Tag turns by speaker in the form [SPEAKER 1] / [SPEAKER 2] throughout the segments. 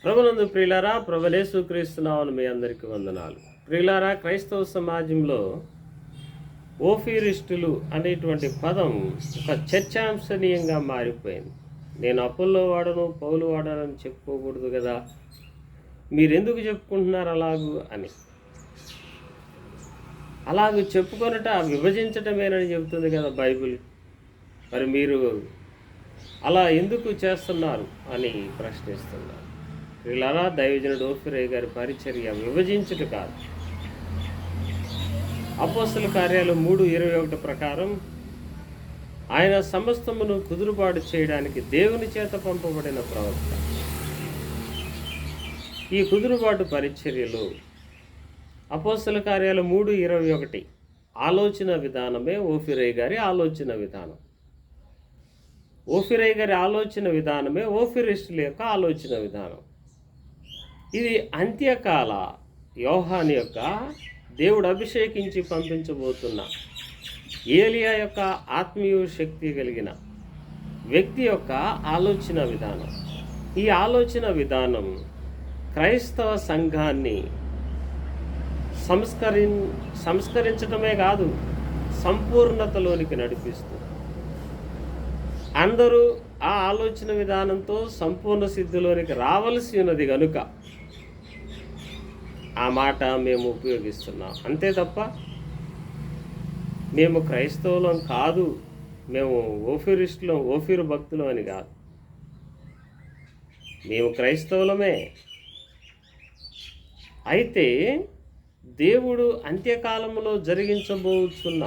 [SPEAKER 1] ప్రభునందు ప్రియులారా, ప్రభునేసు క్రీస్తునామమున మీ అందరికీ వందనాలు. ప్రియులారా, క్రైస్తవ సమాజంలో ఓఫీరిస్టులు అనేటువంటి పదం ఒక చర్చాంశనీయంగా మారిపోయింది. నేను అపోల్లో వాడను, పౌలు వాడనని చెప్పుకోకూడదు కదా, మీరెందుకు చెప్పుకుంటున్నారు అలాగూ అని. అలాగూ చెప్పుకొనట విభజించటమేనని చెబుతుంది కదా బైబిల్. మరి మీరు అలా ఎందుకు చేస్తున్నారు అని ప్రశ్నిస్తున్నారు. వీళ్ళలా దైవజనుడు ఓఫీరయ్య గారి పరిచర్య విభజించుట కాదు. అపోస్తల కార్యాలు 3:21 ప్రకారం ఆయన సమస్తమును కుదురుబాటు చేయడానికి దేవుని చేత పంపబడిన ప్రవక్త. ఈ కుదురుబాటు పరిచర్యలో అపోస్తల కార్యాలు 3:21 ఆలోచన విధానమే ఓఫీరయ్య గారి ఆలోచన విధానం. ఓఫీరయ్య గారి ఆలోచన విధానమే ఓఫీరిస్టుల యొక్క ఆలోచన విధానం. ఇది అంత్యకాల యోహాను యొక్క దేవుడు అభిషేకించి పంపించబోతున్న ఏలియా యొక్క ఆత్మీయ శక్తి కలిగిన వ్యక్తి యొక్క ఆలోచన విధానం. ఈ ఆలోచన విధానం క్రైస్తవ సంఘాన్ని సంస్కరించడమే కాదు, సంపూర్ణతలోనికి నడిపిస్తుంది. అందరూ ఆ ఆలోచన విధానంతో సంపూర్ణ సిద్ధిలోనికి రావలసి ఉన్నది కనుక ఆ మాట మేము ఉపయోగిస్తున్నాం. అంతే తప్ప మేము క్రైస్తవులం కాదు, మేము ఓఫీరిస్టులం, ఓఫీరు భక్తులం అని కాదు. మేము క్రైస్తవులమే. అయితే దేవుడు అంత్యకాలంలో జరిగించబోతున్న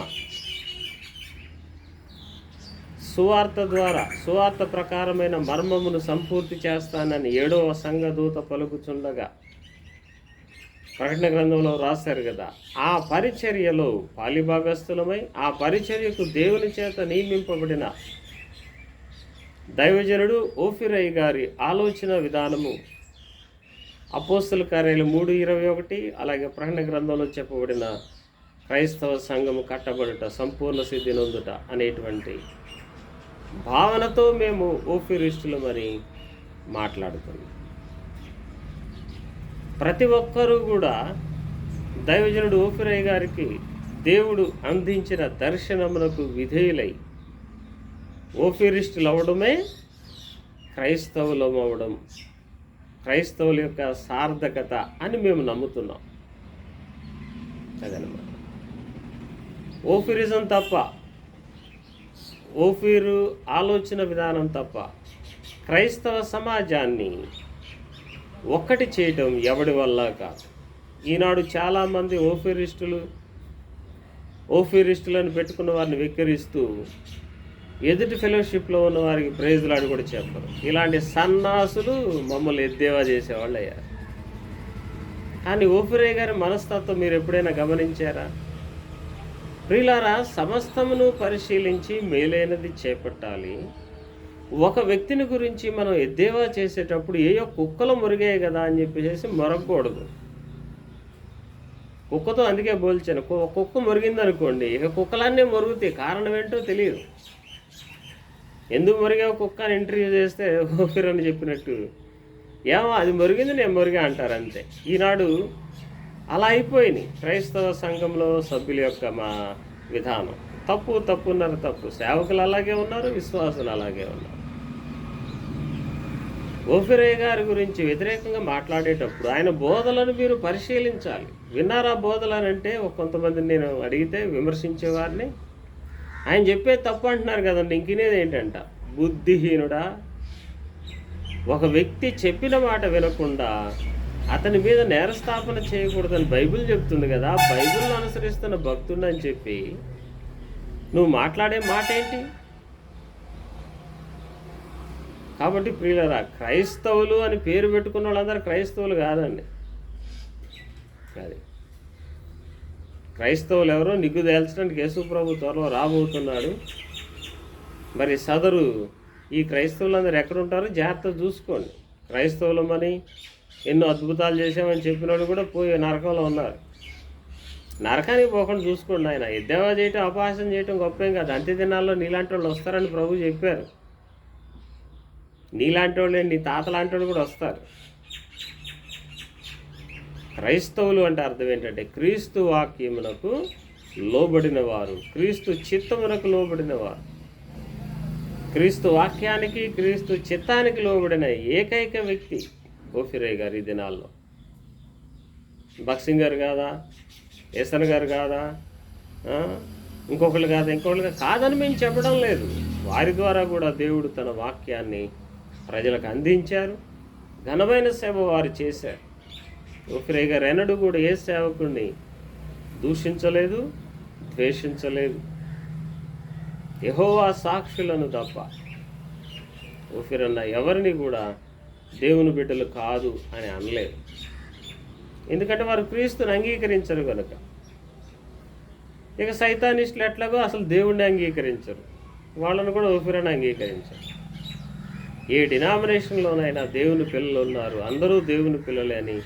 [SPEAKER 1] సువార్త ప్రకారమైన మర్మమును సంపూర్తి చేస్తానని 7వ సంఘదూత పలుకుచుండగా ప్రకటన గ్రంథంలో రాశారు కదా. ఆ పరిచర్యలో పాలిభాగస్థులమై ఆ పరిచర్యకు దేవుని చేత నియమింపబడిన దైవజనుడు ఓఫీరయ్య గారి ఆలోచన విధానము అపోస్తల కార్యాలు 3:21 అలాగే ప్రకటన గ్రంథంలో చెప్పబడిన క్రైస్తవ సంఘము కట్టబడుట, సంపూర్ణ సిద్ధి నొందుట అనేటువంటి భావనతో మేము ఓఫీరిస్టులమని మాట్లాడుతున్నాం. ప్రతి ఒక్కరూ కూడా దైవజనుడు ఓఫీరయ్య గారికి దేవుడు అందించిన దర్శనమునకు విధేయులై ఓఫీరిస్టులు అవ్వడమే క్రైస్తవులం అవ్వడం, క్రైస్తవుల యొక్క సార్థకత అని మేము నమ్ముతున్నాం. అదనమాట. ఓఫీరిజం తప్ప, ఓఫీరు ఆలోచన విధానం తప్ప క్రైస్తవ సమాజాన్ని ఒక్కటి చేయటం ఎవడి వల్ల కాదు. ఈనాడు చాలామంది ఓఫీరిస్టులను పెట్టుకున్న వారిని వెక్కిరిస్తూ ఎదుటి ఫెలోషిప్లో ఉన్న వారికి ప్రైజులాడు కూడా చెప్పరు. ఇలాంటి సన్నాసులు మమ్మల్ని ఎద్దేవా చేసేవాళ్ళు అయ్యారు. కానీ ఓఫీరయ్య గారి మనస్తత్వం మీరు ఎప్పుడైనా గమనించారా? ప్రియులారా, సమస్తమును పరిశీలించి మేలైనది చేపట్టాలి. ఒక వ్యక్తిని గురించి మనం ఎద్దేవా చేసేటప్పుడు ఏయో కుక్కలు మురిగాయి కదా అని చెప్పేసి మొరగకూడదు. కుక్కతో అందుకే పోల్చాను. కుక్క మురిగిందనుకోండి, ఇక కుక్కలన్నీ మురుగుతాయి. కారణం ఏంటో తెలియదు. ఎందుకు మురిగావు కుక్క అని ఇంటర్వ్యూ చేస్తే ఓఫీర్ అని చెప్పినట్టు, ఏమో అది మురిగింది నేను మురిగా అంటారు అంతే. ఈనాడు అలా అయిపోయినాయి క్రైస్తవ సంఘంలో సభ్యుల యొక్క మా విధానం. తప్పున్నారు. సేవకులు అలాగే ఉన్నారు, విశ్వాసులు అలాగే ఉన్నారు. ఓఫీరయ్య గారి గురించి వ్యతిరేకంగా మాట్లాడేటప్పుడు ఆయన బోధలను మీరు పరిశీలించాలి. విన్నారా బోధలను అంటే కొంతమందిని నేను అడిగితే విమర్శించేవారిని, ఆయన చెప్పే తప్పు అంటున్నారు కదండి, ఇంకినేది ఏంటంట, బుద్ధిహీనుడా, ఒక వ్యక్తి చెప్పిన మాట వినకుండా అతని మీద నేరస్థాపన చేయకూడదని బైబిల్ చెప్తుంది కదా. బైబిల్ను అనుసరిస్తున్న భక్తుడు అని చెప్పి నువ్వు మాట్లాడే మాట ఏంటి? కాబట్టి ప్రియులారా, క్రైస్తవులు అని పేరు పెట్టుకున్న వాళ్ళందరూ క్రైస్తవులు కాదండి. అది క్రైస్తవులు ఎవరో నిగ్గు తేల్చడానికి యేసు ప్రభు త్వరలో రాబోతున్నాడు. మరి సదరు ఈ క్రైస్తవులందరూ ఎక్కడుంటారో జాగ్రత్త చూసుకోండి. క్రైస్తవులమని ఎన్నో అద్భుతాలు చేసామని చెప్పిన వాళ్ళు కూడా పోయి నరకంలో ఉన్నారు. నరకానికి పోకుండా చూసుకోండి. ఆయన ఎద్దేవా చేయటం, అపహాసం చేయటం గొప్పేం కాదు. అంత్య దినాల్లో నీలాంటి వాళ్ళు వస్తారని ప్రభు చెప్పారు. నీలాంటి వాళ్ళే, నీ తాత లాంటి వాళ్ళు కూడా వస్తారు. క్రైస్తవులు అంటే అర్థం ఏంటంటే క్రీస్తు వాక్యమునకు లోబడిన వారు, క్రీస్తు చిత్తమునకు లోబడిన వారు. క్రీస్తు వాక్యానికి, క్రీస్తు చిత్తానికి లోబడిన ఏకైక వ్యక్తి ఓఫిరయ్య గారు ఈ దినాల్లో. బక్సింగ్ గారు కాదా, ఏసన్ గారు కాదా, ఇంకొకళ్ళు కాదని మేము చెప్పడం లేదు. వారి ద్వారా కూడా దేవుడు తన వాక్యాన్ని ప్రజలకు అందించారు. ఘనమైన సేవ వారు చేశారు. ఓఫిరయ్య గారు ఎన్నడూ కూడా ఏ సేవకుడిని దూషించలేదు, ద్వేషించలేదు. యెహోవా సాక్షులను తప్ప ఓఫిరన్న ఎవరిని కూడా దేవుని బిడ్డలు కాదు అని అనలేదు. ఎందుకంటే వారు క్రీస్తుని అంగీకరించరు కనుక. ఇక సైతానిస్టులు ఎట్లాగో అసలు దేవుణ్ణి అంగీకరించరు, వాళ్ళను కూడా ఓఫిరన్న అంగీకరించరు. ఏ డినామినేషన్లోనైనా దేవుని పిల్లలు ఉన్నారు, అందరూ దేవుని పిల్లలే అని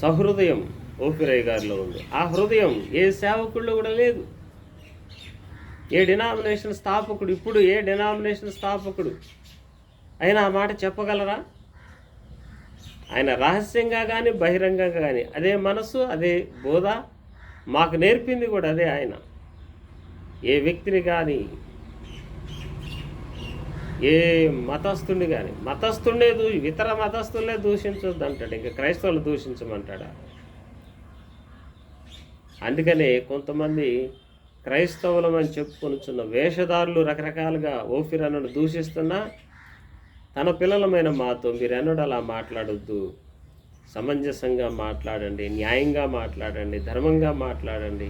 [SPEAKER 1] సహృదయం ఓఫిరయ్య గారిలో ఉంది. ఆ హృదయం ఏ సేవకుల్లో కూడా లేదు. ఏ డినామినేషన్ స్థాపకుడు, ఇప్పుడు ఏ డినామినేషన్ స్థాపకుడు అయినా ఆ మాట చెప్పగలరా? ఆయన రహస్యంగా కానీ బహిరంగంగా కానీ అదే మనసు, అదే బోధ మాకు నేర్పింది కూడా అదే. ఆయన ఏ వ్యక్తిని కానీ, ఏ మతస్థుడిని కానీ, ఇతర మతస్థులే దూషించొద్దు అంటాడు, ఇంకా క్రైస్తవులు దూషించమంటాడా? అందుకనే కొంతమంది క్రైస్తవులమని చెప్పుకొనుచున్న వేషధారులు రకరకాలుగా ఓఫిరన్నను దూషిస్తున్నా, తన పిల్లలమైన మాతో మీరు ఎన్నడూ అలా మాట్లాడొద్దు, సమంజసంగా మాట్లాడండి, న్యాయంగా మాట్లాడండి, ధర్మంగా మాట్లాడండి,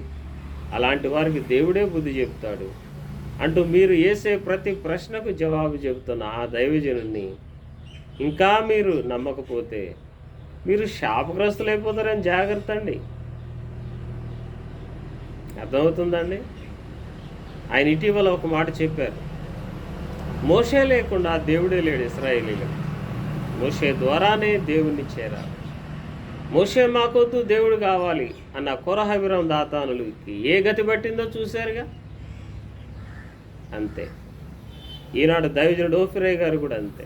[SPEAKER 1] అలాంటి వారికి దేవుడే బుద్ధి చెప్తాడు అంటూ మీరు వేసే ప్రతి ప్రశ్నకు జవాబు చెబుతున్న ఆ దైవజనుడిని ఇంకా మీరు నమ్మకపోతే మీరు శాపగ్రస్తులైపోతారని జాగ్రత్త అండి. అర్థమవుతుందండి? ఆయన ఇటీవల ఒక మాట చెప్పారు, మోషే లేకుండా దేవుడే లేడు ఇశ్రాయేలీలకు, మోషే ద్వారానే దేవుణ్ణి చేరాలి. మోషే మాకొద్దు దేవుడు కావాలి అన్న కొరహబిరం దాతానులకి ఏ గతి పట్టిందో చూశారుగా. అంతే. ఈనాడు దైవజనుడు ఓఫిరయ్య గారు కూడా అంతే.